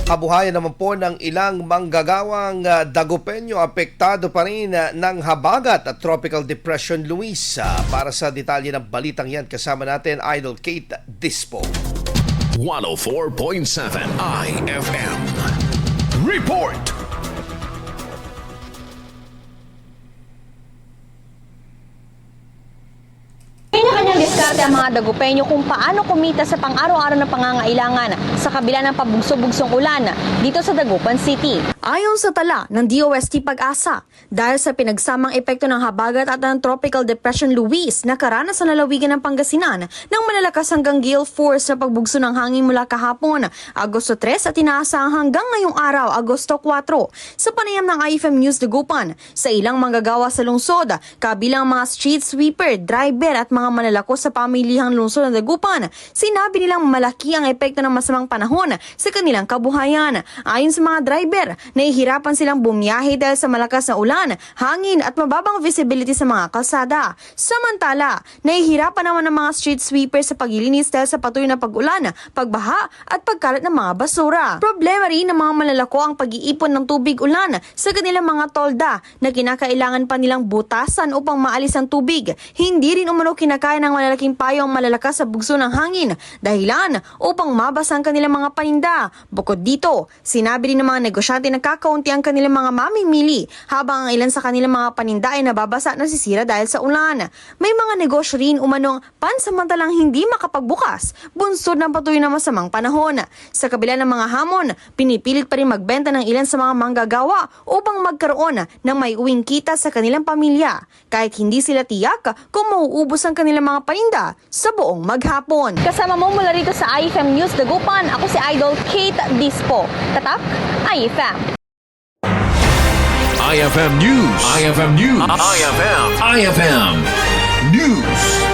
Kabuhayan naman po ng ilang manggagawang Dagupeño apektado pa rin ng habagat at Tropical Depression Luis. Para sa detalye ng balitang yan, kasama natin Idol Kate Dispo. 104.7 IFM Report. Kanya-kanyang diskarte ang mga Dagupeño kung paano kumita sa pang-araw-araw na pangangailangan sa kabila ng pabugso-bugsong ulan dito sa Dagupan City. Ayon sa tala ng DOST Pag-asa, dahil sa pinagsamang epekto ng habagat at ng Tropical Depression Luis, nakaranas sa lalawigan ng Pangasinan ng malalakas hanggang gale force na pagbugso ng hangin mula kahapon, Agosto 3 at inaasahang hanggang ngayong araw, Agosto 4. Sa panayam ng IFM News Dagupan, sa ilang manggagawa sa lungsod, kabilang mga street sweeper, driver at mga malalakos sa pamilihang lungsod ng Dagupan, sinabi nilang malaki ang epekto ng masamang panahon sa kanilang kabuhayan. Ayon sa mga driver, nahihirapan silang bumiyahe dahil sa malakas na ulan, hangin at mababang visibility sa mga kalsada. Samantala, nahihirapan naman ang mga street sweeper sa paglilinis dahil sa patuloy na pag-ulan, pagbaha at pagkalat ng mga basura. Problema rin ng mga malalako ang pag-iipon ng tubig ulan sa kanilang mga tolda na kinakailangan pa nilang butasan upang maalis ang tubig. Hindi rin umano kinakaya ng malalaking payo ang malalakas sa bugso ng hangin, dahilan upang mabasa ang kanilang mga paninda. Bukod dito, sinabi rin ng mga negosyante na kakaunti ang kanilang mga mamimili habang ang ilan sa kanilang mga paninda ay nababasa na nasisira dahil sa ulan. May mga negosyo rin umanong pansamantalang hindi makapagbukas bunsod ng patuloy na masamang panahon. Sa kabila ng mga hamon, pinipilit pa rin magbenta ng ilan sa mga manggagawa upang magkaroon ng may uwing kita sa kanilang pamilya kahit hindi sila tiyak kung mauubos ang kanilang mga paninda sa buong maghapon. Kasama mo mula rito sa IFM News Dagupan, ako si Idol Kate Dispo. Tatak, IFM. IFM News. IFM News. IFM News.